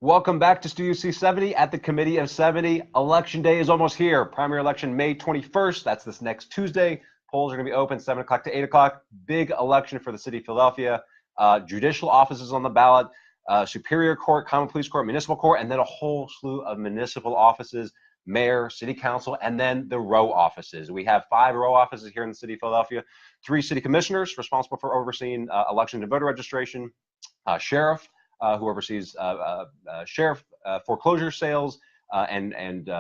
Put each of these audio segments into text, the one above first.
Welcome back to Studio C70 at the Committee of 70. Election day is almost here. Primary election May 21st. That's this next Tuesday. Polls are going to be open 7 o'clock to 8 o'clock. Big election for the city of Philadelphia. Judicial offices on the ballot, Superior Court, Common Pleas Court, Municipal Court, and then a whole slew of municipal offices, mayor, city council, and then the row offices. We have 5 row offices here in the city of Philadelphia, 3 city commissioners responsible for overseeing election and voter registration, sheriff, who oversees sheriff foreclosure sales and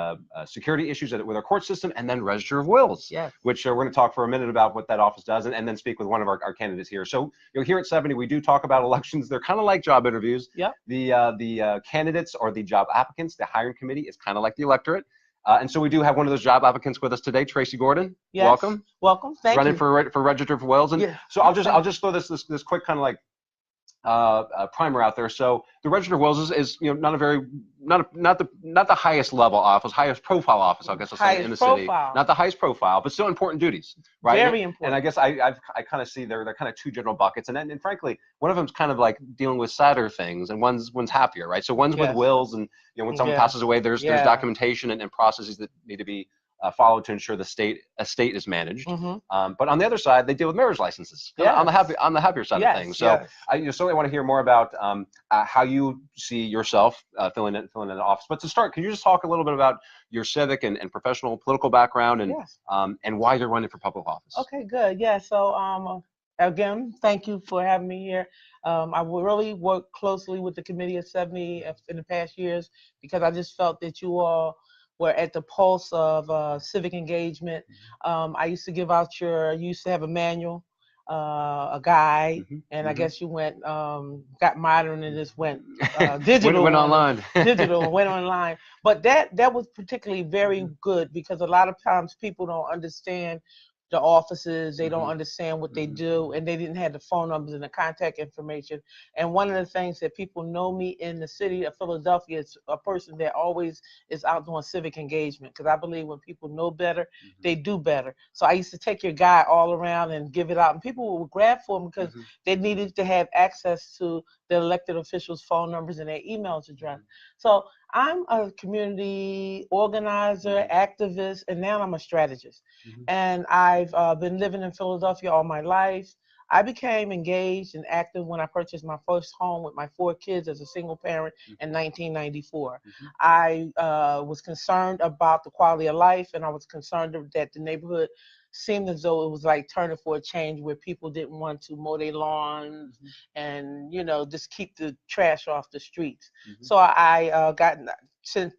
security issues with our court system, and then register of wills, Yes. which we're going to talk for a minute about what that office does, and then speak with one of our candidates here. So here at 70, we do talk about elections. They're kind of like job interviews. Yep. The candidates or the job applicants, the hiring committee is kind of like the electorate. And so we do have one of those job applicants with us today, Tracey Gordon. Yes. Welcome. Welcome. Thank Running you. for register of wills, and Yeah. so I'll just throw this quick kind of like primer out there. So the register of wills is not the highest level office, highest profile office, I guess I'll say, in the city. Not the highest profile, but still important duties, right? Very important. And I guess I kind of see they're kind of 2 general buckets, and frankly, one of them's kind of like dealing with sadder things, and one's happier, right? So one's with wills, and when someone passes away, there's documentation and processes that need to be followed to ensure the estate is managed. But on the other side, they deal with marriage licenses. On the happier side of things. So I certainly want to hear more about how you see yourself filling in the office. But to start, can you just talk a little bit about your civic and professional political background and why you're running for public office? Okay, good. Yeah. So again, thank you for having me here. I really worked closely with the Committee of 70 in the past years because I just felt that you all were at the pulse of civic engagement. I used to give out you used to have a manual, a guide, and I guess you got modern and just went digital. went online. Digital and went online. But that was particularly very good because a lot of times people don't understand the offices, they don't understand what they do, and they didn't have the phone numbers and the contact information. And one of the things that people know me in the city of Philadelphia is a person that always is out doing civic engagement, because I believe when people know better, they do better. So I used to take your guide all around and give it out, and people would grab for them because they needed to have access to the elected officials' phone numbers and their emails address. So I'm a community organizer, activist, and now I'm a strategist. And I've been living in Philadelphia all my life. I became engaged and active when I purchased my first home with my 4 kids as a single parent in 1994. I was concerned about the quality of life, and I was concerned that the neighborhood seemed as though it was like turning for a change where people didn't want to mow their lawns and just keep the trash off the streets. So I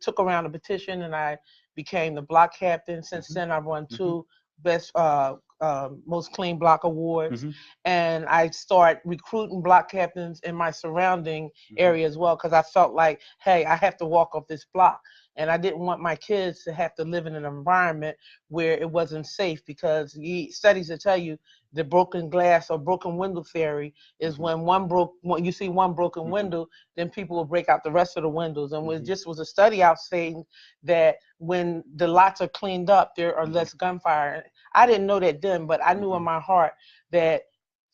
took around a petition and I became the block captain. Since then I've won 2 best most clean block awards, and I start recruiting block captains in my surrounding area as well, because I felt like, hey, I have to walk off this block. And I didn't want my kids to have to live in an environment where it wasn't safe, because studies will tell you the broken glass or broken window theory is when you see one broken window, then people will break out the rest of the windows. And it just was a study out saying that when the lots are cleaned up, there are less gunfire. I didn't know that then, but I knew in my heart that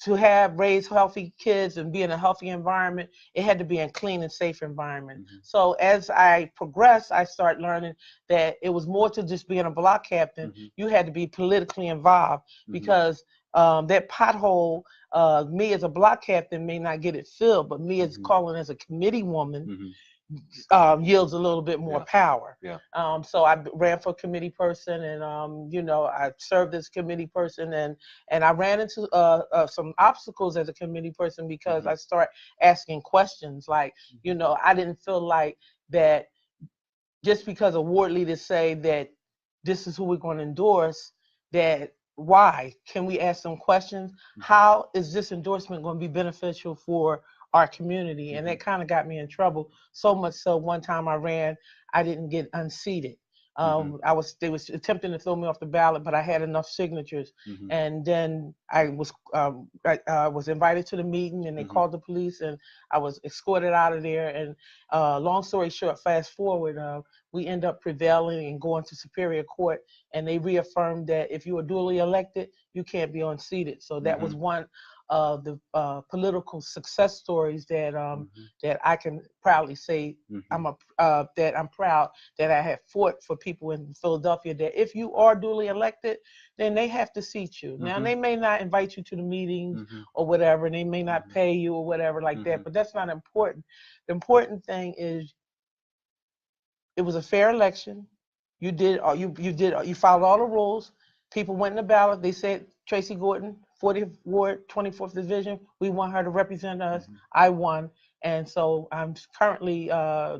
to raise healthy kids and be in a healthy environment, it had to be a clean and safe environment. So as I progressed, I started learning that it was more to just being a block captain. You had to be politically involved, because that pothole, me as a block captain may not get it filled, but me as calling as a committee woman yields a little bit more power. So I ran for committee person, and I served as committee person, and I ran into some obstacles as a committee person, because I started asking questions like, I didn't feel like that just because a ward leader say that this is who we're going to endorse, that why? Can we ask some questions? How is this endorsement going to be beneficial for our community? And that kind of got me in trouble, so much so one time I ran, I didn't get unseated. They was attempting to throw me off the ballot, but I had enough signatures. And then I was invited to the meeting, and they called the police, and I was escorted out of there. And long story short, fast forward, we end up prevailing and going to Superior Court, and they reaffirmed that if you are duly elected, you can't be unseated. So that was one the political success stories that that I can proudly say that I'm proud that I have fought for people in Philadelphia, that if you are duly elected, then they have to seat you. Now, they may not invite you to the meetings or whatever, and they may not pay you or whatever like that, but that's not important. The important thing is it was a fair election. You followed all the rules. People went in the ballot. They said Tracey Gordon, 40th Ward, 24th Division. We want her to represent us. I won, and so I'm currently I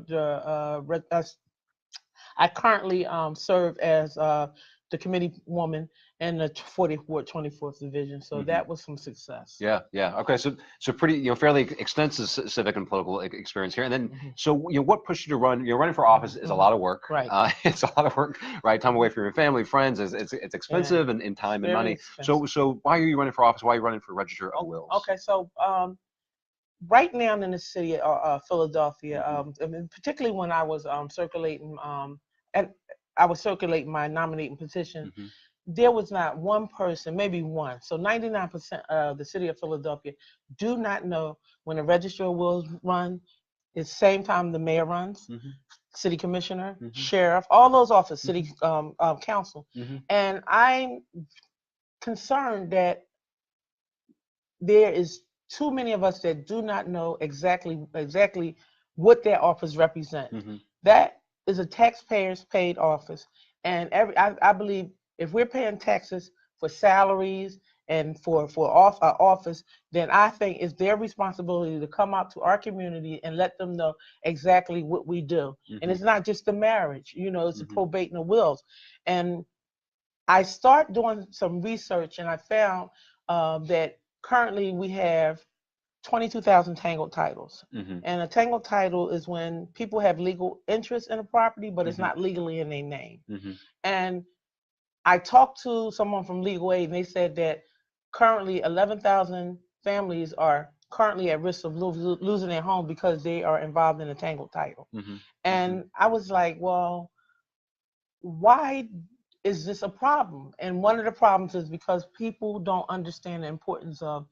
currently serve as the committee woman in the 40th Ward, 24th Division. So that was some success. Yeah, yeah. Okay, so pretty, fairly extensive civic and political experience here. And then, so what pushed you to run? Running for office is a lot of work. Right. It's a lot of work, right? Time away from your family, friends. It's expensive and in time and money. Expensive. So why are you running for office? Why are you running for Register of Wills? Okay, so right now in the city of Philadelphia, I mean, particularly when I was circulating my nominating petition, there was not one person, maybe one. So 99% of the city of Philadelphia do not know when the Register of Wills run. It's same time the mayor runs, city commissioner, sheriff, all those offices, city council. And I'm concerned that there is too many of us that do not know exactly what their office represents. That is a taxpayers paid office, and I believe if we're paying taxes for salaries and for office, then I think it's their responsibility to come out to our community and let them know exactly what we do. And it's not just the marriage, it's the probate and the wills. And I start doing some research, and I found that currently we have 22,000 tangled titles. And a tangled title is when people have legal interest in a property, but it's not legally in their name. And I talked to someone from Legal Aid, and they said that currently 11,000 families are currently at risk of losing their home because they are involved in a tangled title. And I was like, well, why is this a problem? And one of the problems is because people don't understand the importance of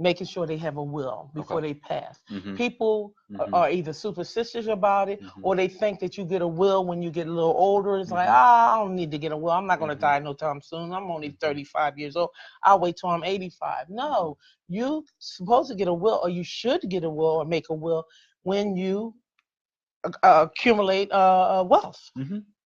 making sure they have a will before they pass. People are either superstitious about it, or they think that you get a will when you get a little older. It's like, I don't need to get a will. I'm not going to die no time soon. I'm only 35 years old. I'll wait till I'm 85. No, you're supposed to get a will, or you should get a will or make a will when you accumulate wealth.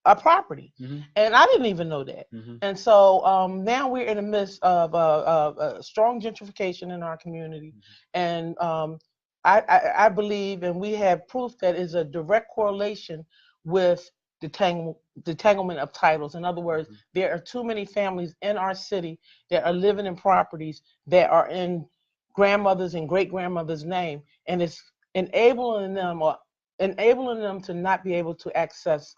A property. And I didn't even know that. And so now we're in the midst of a strong gentrification in our community. And I believe, and we have proof that is a direct correlation with detanglement of titles. In other words, there are too many families in our city that are living in properties that are in grandmother's and great grandmother's name, and it's enabling them to not be able to access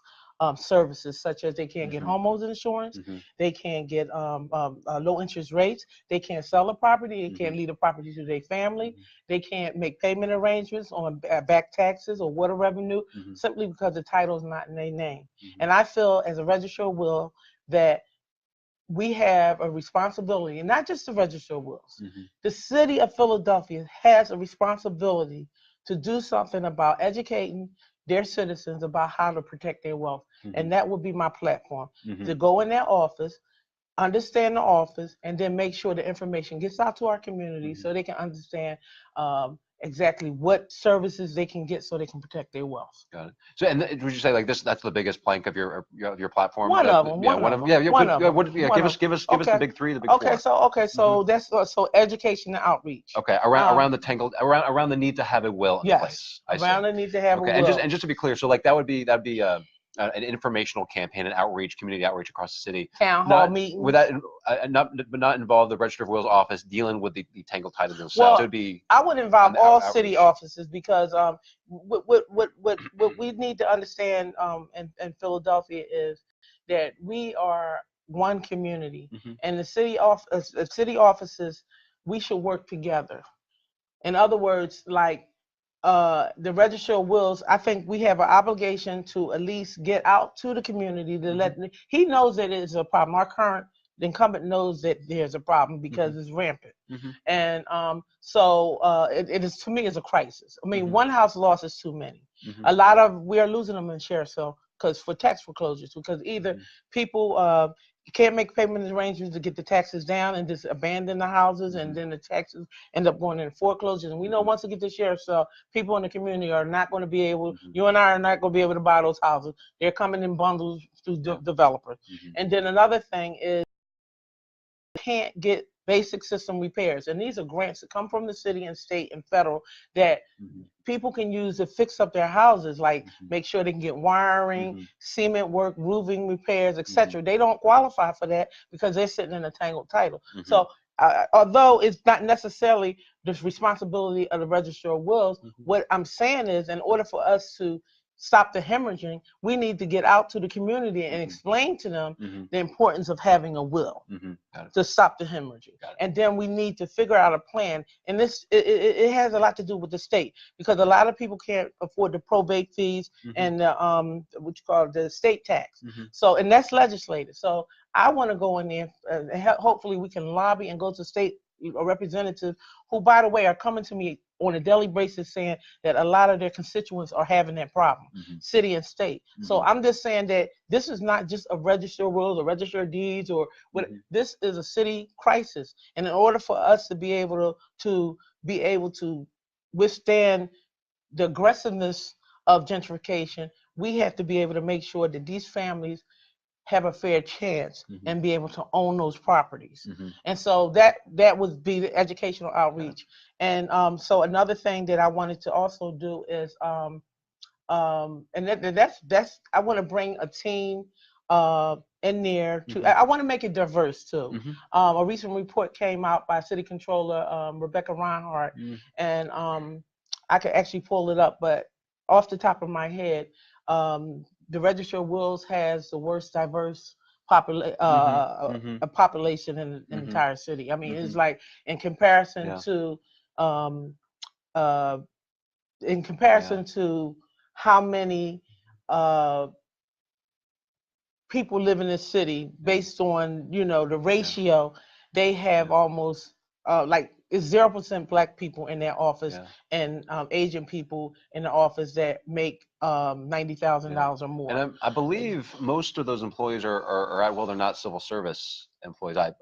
services such as they can't get homeowners insurance, they can't get low interest rates, they can't sell a property, they can't leave a property to their family, they can't make payment arrangements on back taxes or water revenue simply because the title is not in their name. And I feel as a registrar of will that we have a responsibility, and not just the registrar of wills. The city of Philadelphia has a responsibility to do something about educating their citizens about how to protect their wealth. And that would be my platform, to go in their office, understand the office, and then make sure the information gets out to our community so they can understand exactly what services they can get so they can protect their wealth. Got it. So, and would you say like this? That's the biggest plank of your platform. One of them. Give us the big three, the big four. So that's so education and outreach. Okay, around the need to have a will in place. Around the need to have a will. And just to be clear, so like that'd be an informational campaign and outreach, community outreach across the city. Town hall meetings. Would that not involve the Register of Wills office dealing with the tangled titles themselves? Well, it would be. I would involve all city offices, because what we need to understand in Philadelphia is that we are one community, and the city offices, we should work together. In other words, like the Register of Wills, I think we have an obligation to at least get out to the community to let he knows that it is a problem. Our current the incumbent knows that there's a problem because it's rampant. Mhm. And so it is, to me, is a crisis. I mean, Mhm. one house loss is too many. Mhm. A lot of, we are losing them in share sale because for tax foreclosures, because either people can't make payment arrangements to get the taxes down and just abandon the houses, and then the taxes end up going into foreclosures. And we know once we get the share sale, people in the community are not going to be able, you and I are not going to be able to buy those houses. They're coming in bundles through developers. And then another thing is, can't get basic system repairs, and these are grants that come from the city and state and federal that people can use to fix up their houses, like make sure they can get wiring, cement work, roofing repairs, etc. They don't qualify for that because they're sitting in a tangled title. So although it's not necessarily the responsibility of the Register of Wills, what I'm saying is, in order for us to stop the hemorrhaging, we need to get out to the community and explain to them the importance of having a will to stop the hemorrhaging. And then we need to figure out a plan. And this, it has a lot to do with the state, because a lot of people can't afford the probate fees and the what you call the state tax. So, and that's legislated. So I want to go in there and hopefully we can lobby and go to state representatives who, by the way, are coming to me on a daily basis saying that a lot of their constituents are having that problem, city and state. So I'm just saying that this is not just a Register of Wills or Register of Deeds or what. This is a city crisis, and in order for us to be able to withstand the aggressiveness of gentrification, we have to be able to make sure that these families have a fair chance and be able to own those properties. And so that would be the educational outreach. And so another thing that I wanted to also do is and that's I want to bring a team in there to I want to make it diverse too. A recent report came out by City Controller Rebecca Reinhardt, and I could actually pull it up, but off the top of my head, the Register of Wills has the worst diverse population in the entire city. I mean, it's like in comparison to how many people live in this city based on, you know, the ratio, they have almost like it's 0% black people in their office and Asian people in the office that make $90,000 or more. And I believe most of those employees are at, well, they're not civil service employees. I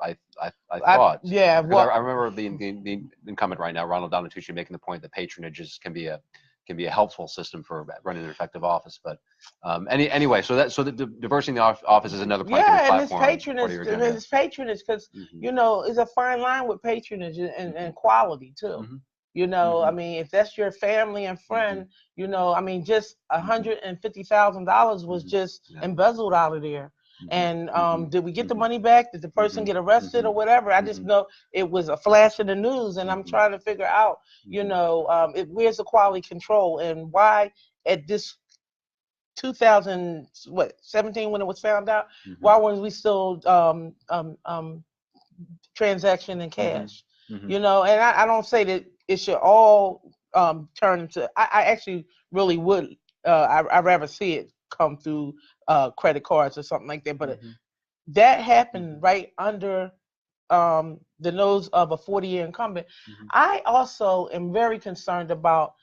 thought. Well, I remember the incumbent right now, Ronald Donatucci, making the point that patronages can be a helpful system for running an effective office. But anyway, so the diversity in the office is another plank in the platform. And it's patronage because you know, it's a fine line with patronage and quality too. You know, I mean, if that's your family and friend, you know, I mean, just $150,000 was just embezzled out of there. And did we get the money back? Did the person get arrested or whatever? I just know it was a flash in the news, and I'm trying to figure out, you know, where's the quality control and why at this 2017 when it was found out, why was we still transaction in cash? You know, and I don't say that it should all turn into. I actually really would. I'd rather see it come through credit cards or something like that. But that happened right under the nose of a 40-year incumbent. I also am very concerned about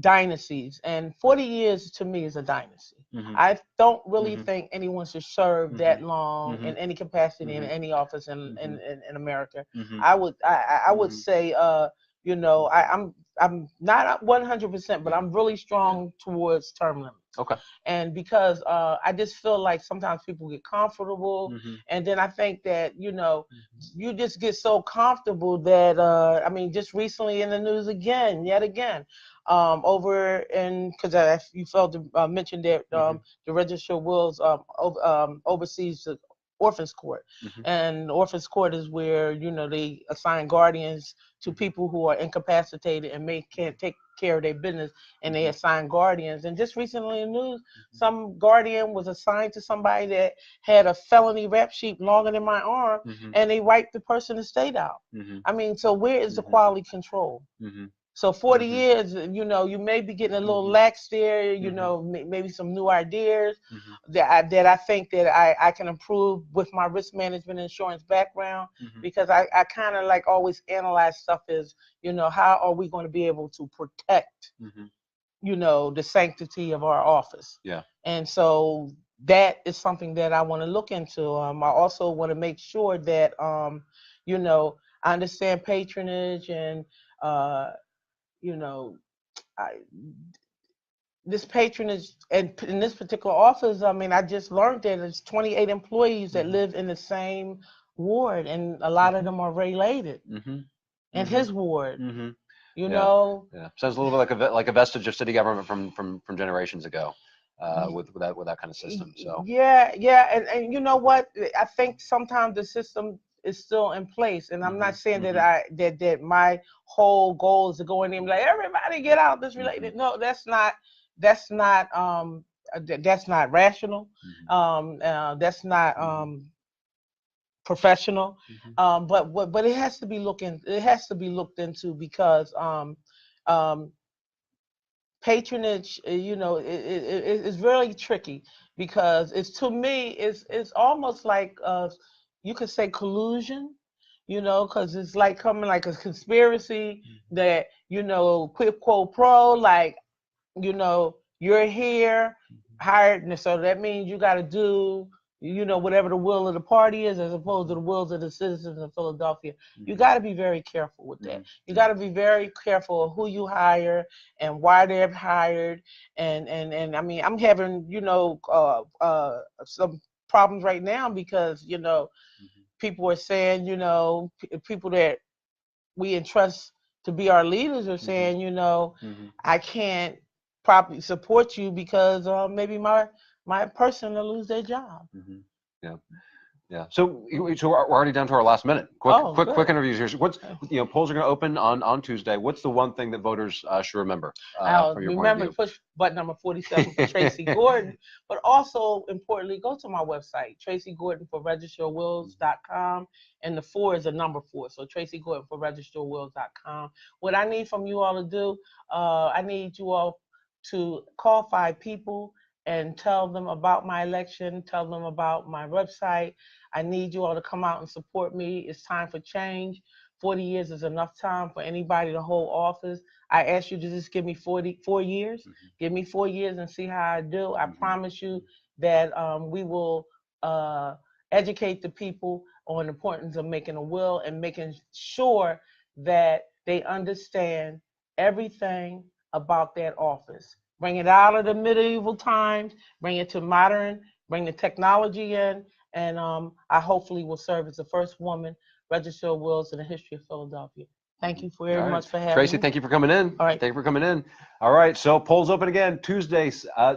dynasties, and 40 years to me is a dynasty. I don't really think anyone should serve that long in any capacity in any office in America. I would say you know, I'm not 100%, but I'm really strong towards term limits. Okay. And because I just feel like sometimes people get comfortable, and then I think that, you know, you just get so comfortable that I mean, just recently in the news yet again, over in, because you failed to mention that the Register of Wills oversees the Orphans Court, and the Orphans Court is where, you know, they assign guardians to people who are incapacitated and can't take care of their business, and they assign guardians. And just recently in the news, some guardian was assigned to somebody that had a felony rap sheet longer than my arm, and they wiped the person's estate out. I mean, so where is the quality control? So 40 years, you know, you may be getting a little lax there, you know, maybe some new ideas that I think that I can improve with my risk management insurance background, because I kind of like always analyze stuff as, you know, how are we going to be able to protect, you know, the sanctity of our office. Yeah. And so that is something that I want to look into. I also want to make sure that, you know, I understand patronage and, you know, this patronage and in this particular office, I mean, I just learned that there's 28 employees that live in the same ward, and a lot of them are related in his ward. You know, sounds a little bit like a vestige of city government from generations ago, with that kind of system. So yeah, and you know what? I think sometimes the system is still in place, and I'm not saying that that my whole goal is to go in there and be like, everybody get out this related. No, that's not rational. That's not but it has to be looked into, because patronage, you know, it's really tricky, because to me it's almost like you could say collusion, you know, because it's like coming like a conspiracy that, you know, quid pro quo, like, you know, you're here hired, and so that means you got to do, you know, whatever the will of the party is, as opposed to the wills of the citizens of Philadelphia. You got to be very careful with that. You got to be very careful of who you hire and why they're hired. And I mean, I'm having, you know, some problems right now, because, you know, people are saying, you know, people that we entrust to be our leaders are saying, you know, I can't properly support you because maybe my person will lose their job. Yeah. So we're already down to our last minute. Quick interviews here. So what's, you know, polls are going to open on Tuesday. What's the one thing that voters should remember from your point of view? Push button number 47 for Tracey Gordon, but also importantly, go to my website, Tracey Gordon for registerwills.com, and the 4 is a number 4. So Tracey Gordon for registerwills.com. What I need from you all to do, I need you all to call 5 people and tell them about my election, tell them about my website. I need you all to come out and support me. It's time for change. 40 years is enough time for anybody to hold office. I ask you to just give me 4 years. Give me 4 years and see how I do. I promise you that we will educate the people on the importance of making a will and making sure that they understand everything about that office. Bring it out of the medieval times, bring it to modern, bring the technology in, and I hopefully will serve as the first woman register of wills in the history of Philadelphia. Thank you very much for having Tracey, me. thank you for coming in. All right. Thank you for coming in. All right, so polls open again Tuesday,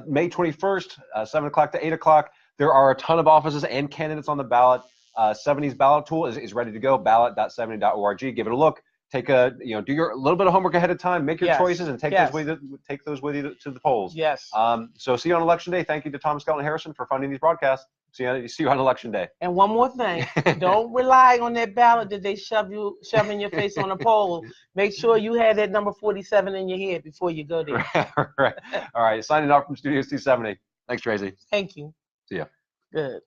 May 21st, 7 o'clock to 8 o'clock. There are a ton of offices and candidates on the ballot. 70's ballot tool is ready to go, ballot.70.org. Give it a look. Take a, you know, do your little bit of homework ahead of time, make your choices, and take those with you to the polls. Yes. So see you on election day. Thank you to Thomas Skelton Harrison for funding these broadcasts. See you on election day. And one more thing, don't rely on that ballot that they shove in your face on a poll. Make sure you had that number 47 in your head before you go there. Right. All right. Signing off from Studio C70. Thanks, Tracey. Thank you. See ya. Good.